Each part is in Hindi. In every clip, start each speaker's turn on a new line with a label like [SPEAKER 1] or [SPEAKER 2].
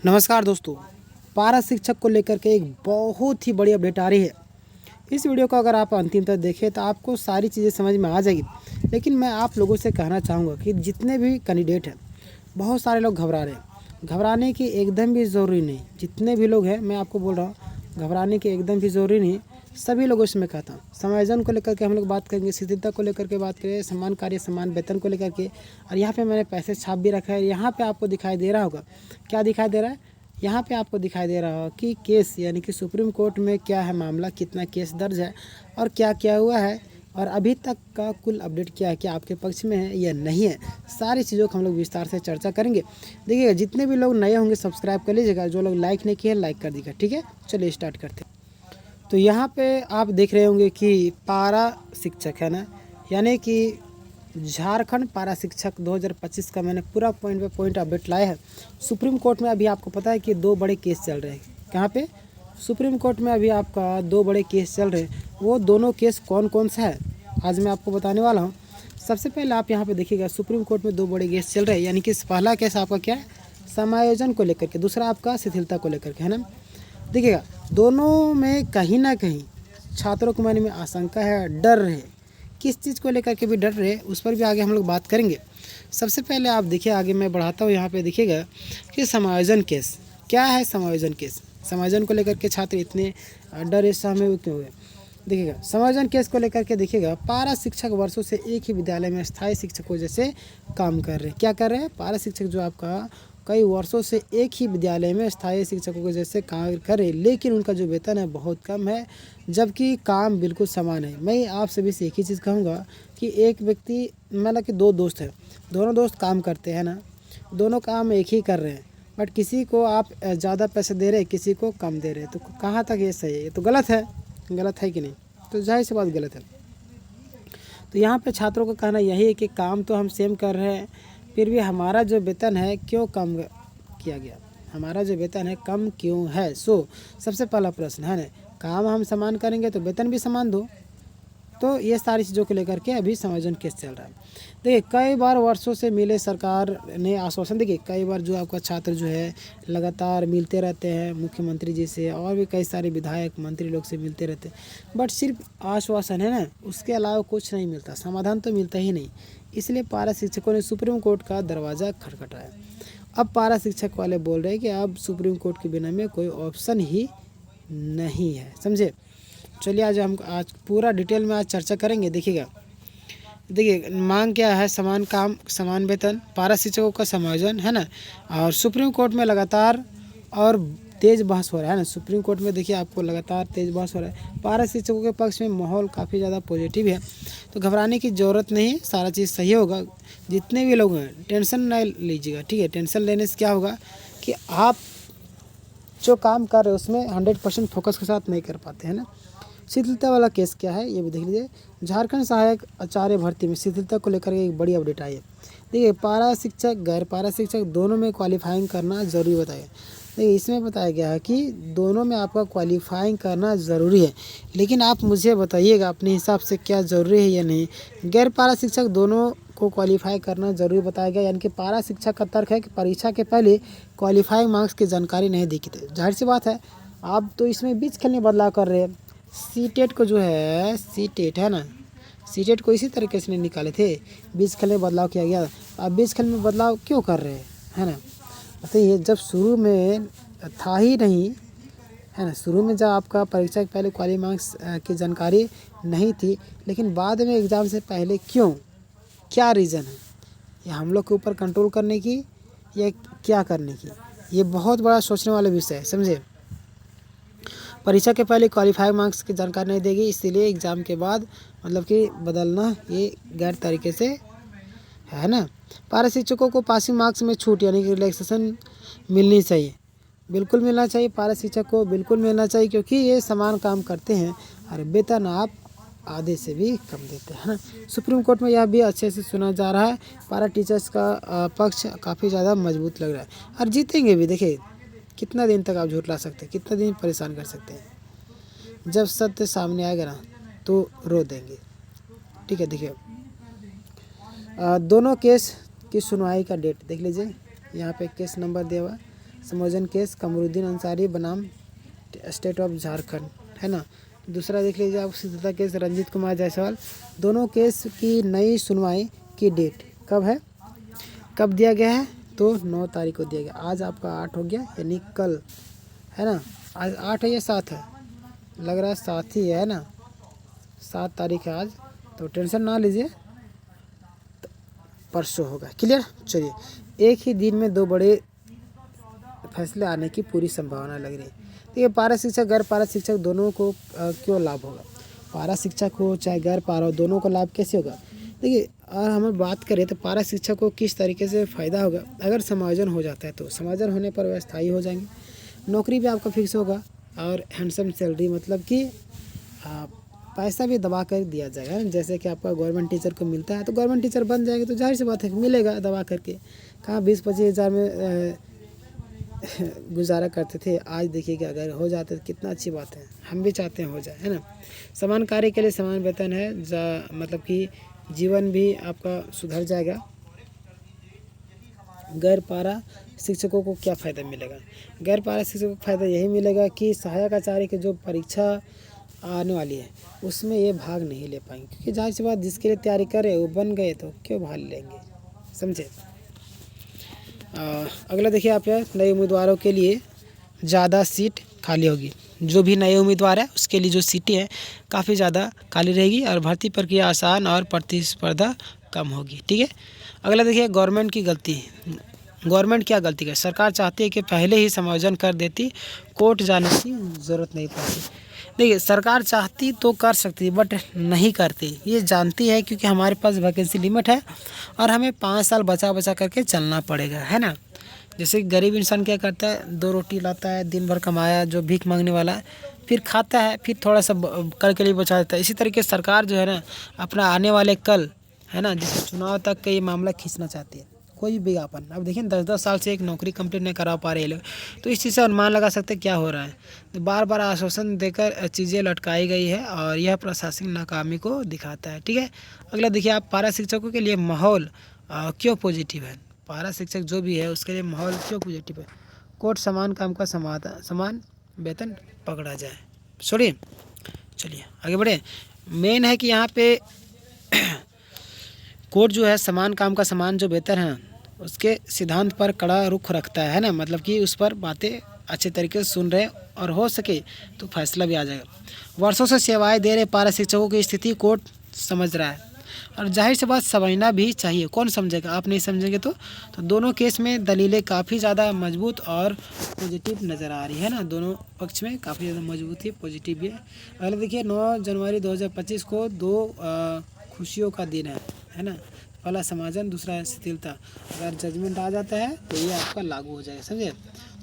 [SPEAKER 1] नमस्कार दोस्तों, पारा शिक्षक को लेकर के एक बहुत ही बड़ी अपडेट आ रही है। इस वीडियो को अगर आप अंतिम तक देखें तो आपको सारी चीज़ें समझ में आ जाएगी। लेकिन मैं आप लोगों से कहना चाहूँगा कि जितने भी कैंडिडेट हैं, बहुत सारे लोग घबरा रहे हैं। घबराने की एकदम भी ज़रूरी नहीं। जितने भी लोग हैं, मैं आपको बोल रहा हूँ, घबराने की एकदम भी ज़रूरी नहीं। सभी लोगों से मैं कहता हूँ, समायोजन को लेकर के हम लोग बात करेंगे, शिथिलता को लेकर के बात करें, समान कार्य समान वेतन को लेकर के। और यहाँ पे मैंने पैसे छाप भी रखा है। यहाँ पे आपको दिखाई दे रहा होगा, क्या दिखाई दे रहा है? यहाँ पे आपको दिखाई दे रहा हो कि केस यानी कि सुप्रीम कोर्ट में क्या है मामला, कितना केस दर्ज है और क्या क्या हुआ है और अभी तक का कुल अपडेट क्या है, क्या आपके पक्ष में है या नहीं है। सारी चीज़ों को हम लोग विस्तार से चर्चा करेंगे। देखिएगा, जितने भी लोग नए होंगे सब्सक्राइब कर लीजिएगा, जो लोग लाइक नहीं किए लाइक कर दीजिएगा। ठीक है, चलिए स्टार्ट करते हैं। तो यहाँ पे आप देख रहे होंगे कि पारा शिक्षक है ना, यानी कि झारखंड पारा शिक्षक 2025 का मैंने पूरा पॉइंट पे पॉइंट अपडेट लाया है। सुप्रीम कोर्ट में अभी आपको पता है कि दो बड़े केस चल रहे हैं। कहाँ पे? सुप्रीम कोर्ट में अभी आपका दो बड़े केस चल रहे हैं। वो दोनों केस कौन कौन सा है आज मैं आपको बताने वाला हूँ। सबसे पहले आप यहाँ पे देखिएगा, सुप्रीम कोर्ट में दो बड़े केस चल रहे हैं। यानी कि पहला केस आपका क्या है, समायोजन को लेकर के, दूसरा आपका शिथिलता को लेकर के, है ना। देखिएगा, दोनों में कहीं ना कहीं छात्रों के मन में आशंका है, डर है। किस चीज़ को लेकर के भी डर रहे, उस पर भी आगे हम लोग बात करेंगे। सबसे पहले आप देखिए, आगे मैं बढ़ाता हूँ। यहाँ पे देखिएगा कि समायोजन केस क्या है। समायोजन केस, समायोजन को लेकर के छात्र इतने डरे सहमे हुए क्यों हुए? देखिएगा, समायोजन केस को लेकर के देखिएगा, पारा शिक्षक वर्षों से एक ही विद्यालय में स्थायी शिक्षकों जैसे काम कर रहे हैं। क्या कर रहे हैं? पारा शिक्षक जो आपका कई वर्षों से एक ही विद्यालय में स्थायी शिक्षकों के जैसे काम करे, लेकिन उनका जो वेतन है बहुत कम है, जबकि काम बिल्कुल समान है। मैं आप सभी से एक ही चीज़ कहूँगा कि एक व्यक्ति, मतलब कि दो दोस्त हैं, दोनों दोस्त काम करते हैं ना, दोनों काम एक ही कर रहे हैं, बट किसी को आप ज़्यादा पैसे दे रहे हैं, किसी को कम दे रहे हैं, तो कहाँ तक ये सही है? ये तो गलत है। गलत है कि नहीं? तो जाहिर सी बात गलत है। तो यहाँ पे छात्रों का कहना यही है कि काम तो हम सेम कर रहे हैं, फिर भी हमारा जो वेतन है क्यों कम किया गया, हमारा जो वेतन है कम क्यों है। सबसे पहला प्रश्न है ना, काम हम समान करेंगे तो वेतन भी समान दो। तो ये सारी चीज़ों को लेकर के अभी समायोजन केस चल रहा है। देखिए, कई बार वर्षों से मिले सरकार ने आश्वासन। देखिए, कई बार जो आपका छात्र जो है लगातार मिलते रहते हैं मुख्यमंत्री जी से, और भी कई सारे विधायक मंत्री लोग से मिलते रहते हैं, बट सिर्फ आश्वासन है ना, उसके अलावा कुछ नहीं मिलता, समाधान तो मिलता ही नहीं। इसलिए पारा शिक्षकों ने सुप्रीम कोर्ट का दरवाज़ा खटखटाया। अब पारा शिक्षक वाले बोल रहे हैं कि अब सुप्रीम कोर्ट के बिना में कोई ऑप्शन ही नहीं है। समझे? चलिए आज पूरा डिटेल में आज चर्चा करेंगे। देखिएगा, देखिए मांग क्या है, समान काम समान वेतन, पारा शिक्षकों का समायोजन, है ना। और सुप्रीम कोर्ट में लगातार और तेज़ बहस हो रहा है ना। सुप्रीम कोर्ट में देखिए आपको लगातार तेज़ बहस हो रहा है। पारा शिक्षकों के पक्ष में माहौल काफ़ी ज़्यादा पॉजिटिव है, तो घबराने की ज़रूरत नहीं, सारा चीज़ सही होगा। जितने भी लोग हैं टेंशन नहीं लीजिएगा, ठीक है। टेंशन लेने से क्या होगा कि आप जो काम कर रहे हो उसमें 100% फोकस के साथ नहीं कर पाते, है ना। शिथिलता वाला केस क्या है ये भी देख लीजिए। झारखंड सहायक आचार्य भर्ती में शिथिलता को लेकर एक बड़ी अपडेट आई है। देखिए, पारा शिक्षक गैर पारा शिक्षक दोनों में क्वालिफाइंग करना ज़रूरी बताया। देखिए, इसमें बताया गया है कि दोनों में आपका क्वालिफाइंग करना ज़रूरी है, लेकिन आप मुझे बताइएगा अपने हिसाब से क्या ज़रूरी है या नहीं। गैर पारा शिक्षक दोनों को क्वालिफाई करना ज़रूरी बताया गया। यानी कि पारा शिक्षक का तर्क है कि परीक्षा के पहले क्वालिफाइंग मार्क्स की जानकारी नहीं दी थी। जाहिर सी बात है, आप तो इसमें बीच खेलने बदलाव कर रहे हैं। सीटेट को जो है, सीटेट है ना, सीटेट को इसी तरीके से नहीं निकाले थे, बीच खेल में बदलाव किया गया। आप बीच खेल में बदलाव क्यों कर रहे हैं, है ना। बताइए, जब शुरू में था ही नहीं, है ना, शुरू में जब आपका परीक्षा के पहले क्वाली मार्क्स की जानकारी नहीं थी, लेकिन बाद में एग्ज़ाम से पहले क्यों, क्या रीज़न है? ये हम लोग के ऊपर कंट्रोल करने की या क्या करने की? ये बहुत बड़ा सोचने वाला विषय है, समझे। परीक्षा के पहले क्वालिफाई मार्क्स की जानकारी नहीं देगी, इसीलिए एग्ज़ाम के बाद मतलब कि बदलना ये गैर तरीके से है ना। पारा शिक्षकों को पासिंग मार्क्स में छूट यानी कि रिलैक्सेशन मिलनी चाहिए, बिल्कुल मिलना चाहिए। पारा शिक्षक को बिल्कुल मिलना चाहिए, क्योंकि ये समान काम करते हैं और वेतन आप आधे से भी कम देते हैं, है ना। सुप्रीम कोर्ट में यह भी अच्छे से सुना जा रहा है। पारा टीचर्स का पक्ष काफ़ी ज़्यादा मजबूत लग रहा है और जीतेंगे भी। देखिए, कितना दिन तक आप झूठ ला सकते हैं, कितना दिन परेशान कर सकते हैं। जब सत्य सामने आएगा ना तो रो देंगे, ठीक है। देखिए, दोनों केस की सुनवाई का डेट देख लीजिए, यहाँ पे केस नंबर दिया हुआ है समायोजन केस कमरुद्दीन अंसारी बनाम स्टेट ऑफ झारखंड, है ना। दूसरा देख लीजिए आप, सिद्धता केस रंजीत कुमार जायसवाल। दोनों केस की नई सुनवाई की डेट कब है, कब दिया गया है, तो 9 तारीख को दिया गया। आज आपका 8 हो गया, यानी कल, है ना। आज 8 है या 7 है, लग रहा है 7 ही है ना, 7 तारीख है आज, तो टेंशन ना लीजिए, परसों होगा। क्लियर। चलिए, एक ही दिन में 2 बड़े फैसले आने की पूरी संभावना लग रही है। देखिए, पारा शिक्षक गैर पारा शिक्षक दोनों को क्यों लाभ होगा। पारा शिक्षक हो चाहे गैर पारा हो, दोनों को लाभ कैसे होगा। देखिए, अगर हम बात करें तो पारा शिक्षक को किस तरीके से फ़ायदा होगा, अगर समायोजन हो जाता है तो समायोजन होने पर वह स्थायी हो जाएंगे, नौकरी भी आपका फिक्स होगा, और हैंडसम सैलरी, मतलब कि पैसा भी दबा कर दिया जाएगा। जैसे कि आपका गवर्नमेंट टीचर को मिलता है, तो गवर्नमेंट टीचर बन जाएगा तो जाहिर सी बात है मिलेगा दबा करके। कहाँ 20-25 हज़ार में गुजारा करते थे, आज देखिएगा अगर हो जाते तो कितना अच्छी बात है, हम भी चाहते हैं हो जाए, है ना। समान कार्य के लिए समान वेतन है, मतलब कि जीवन भी आपका सुधर जाएगा। गैर पारा शिक्षकों को क्या फ़ायदा मिलेगा, गैर पारा शिक्षकों को फ़ायदा यही मिलेगा कि सहायक आचार्य की जो परीक्षा आने वाली है उसमें ये भाग नहीं ले पाएंगे, क्योंकि जाहिर सी बात जिसके लिए तैयारी करे वो बन गए तो क्यों भाग लेंगे, समझे। अगला देखिए आप, नए उम्मीदवारों के लिए ज़्यादा सीट खाली होगी। जो भी नए उम्मीदवार है उसके लिए जो सीटें हैं काफ़ी ज़्यादा खाली रहेगी, और भर्ती प्रक्रिया आसान और प्रतिस्पर्धा कम होगी। ठीक है। अगला देखिए, गवर्नमेंट की गलती। गवर्नमेंट क्या गलती करे, सरकार चाहती है कि पहले ही समायोजन कर देती, कोर्ट जाने की ज़रूरत नहीं पड़ती। देखिए, सरकार चाहती तो कर सकती है बट नहीं करती, ये जानती है, क्योंकि हमारे पास वैकेंसी लिमिट है और हमें 5 साल बचा बचा करके चलना पड़ेगा, है ना। जैसे गरीब इंसान क्या करता है, 2 रोटी लाता है, दिन भर कमाया, जो भीख मांगने वाला है, फिर खाता है, फिर थोड़ा सा कल के लिए बचा देता है। इसी तरीके से सरकार जो है ना, अपना आने वाले कल, है ना, जिससे चुनाव तक का ये मामला खींचना चाहती है। कोई भी विज्ञापन, अब देखिए 10-10 साल से एक नौकरी कंप्लीट नहीं करा पा रहे लोग, तो इस चीज़ से अनुमान लगा सकते हैं क्या हो रहा है। तो बार बार आश्वासन देकर चीज़ें लटकाई गई है, और यह प्रशासनिक नाकामी को दिखाता है। ठीक है। अगला देखिए आप, पारा शिक्षकों के लिए माहौल क्यों पॉजिटिव है, पारा शिक्षक जो भी है उसके लिए माहौल क्यों पॉजिटिव है। कोर्ट समान काम का समान वेतन पकड़ा जाए। छोड़िए, चलिए आगे बढ़े। मेन है कि यहाँ पे कोर्ट जो है समान काम का समान जो वेतन है उसके सिद्धांत पर कड़ा रुख रखता है ना, मतलब कि उस पर बातें अच्छे तरीके से सुन रहे, और हो सके तो फैसला भी आ जाएगा। वर्षों से सेवाएं दे रहे पारा शिक्षकों की स्थिति कोर्ट समझ रहा है, और जाहिर सी बात समझना भी चाहिए। कौन समझेगा, आप नहीं समझेंगे तो दोनों केस में दलीलें काफ़ी ज़्यादा मजबूत और पॉजिटिव नज़र आ रही है ना, दोनों पक्ष में काफ़ी ज़्यादा मजबूत है, पॉजिटिव भी है। अगले देखिए, 9 जनवरी 2025 को 2 खुशियों का दिन है ना। पहला समाजन, दूसरा शिथिलता। अगर जजमेंट आ जाता है तो ये आपका लागू हो जाएगा, समझे।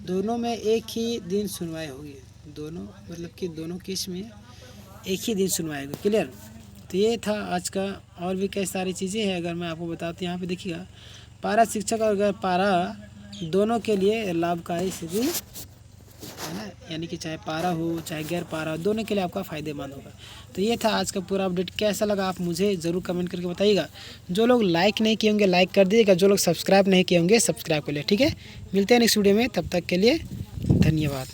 [SPEAKER 1] दोनों में एक ही दिन सुनवाई होगी, दोनों मतलब कि दोनों केस में एक ही दिन सुनवाई होगी। क्लियर। तो ये था आज का, और भी कई सारी चीज़ें हैं अगर मैं आपको बताती हूँ। यहाँ पे देखिएगा, पारा शिक्षक और गैर पारा दोनों के लिए लाभकारी स्थिति है ना, यानी कि चाहे पारा हो चाहे गैर पारा हो, दोनों के लिए आपका फ़ायदेमंद होगा। तो ये था आज का पूरा अपडेट। कैसा लगा आप मुझे ज़रूर कमेंट करके बताइएगा। जो लोग लाइक नहीं किए होंगे लाइक कर दीजिएगा, जो लोग सब्सक्राइब नहीं किए होंगे सब्सक्राइब कर लिए। ठीक है, मिलते हैं नेक्स्ट वीडियो में, तब तक के लिए धन्यवाद।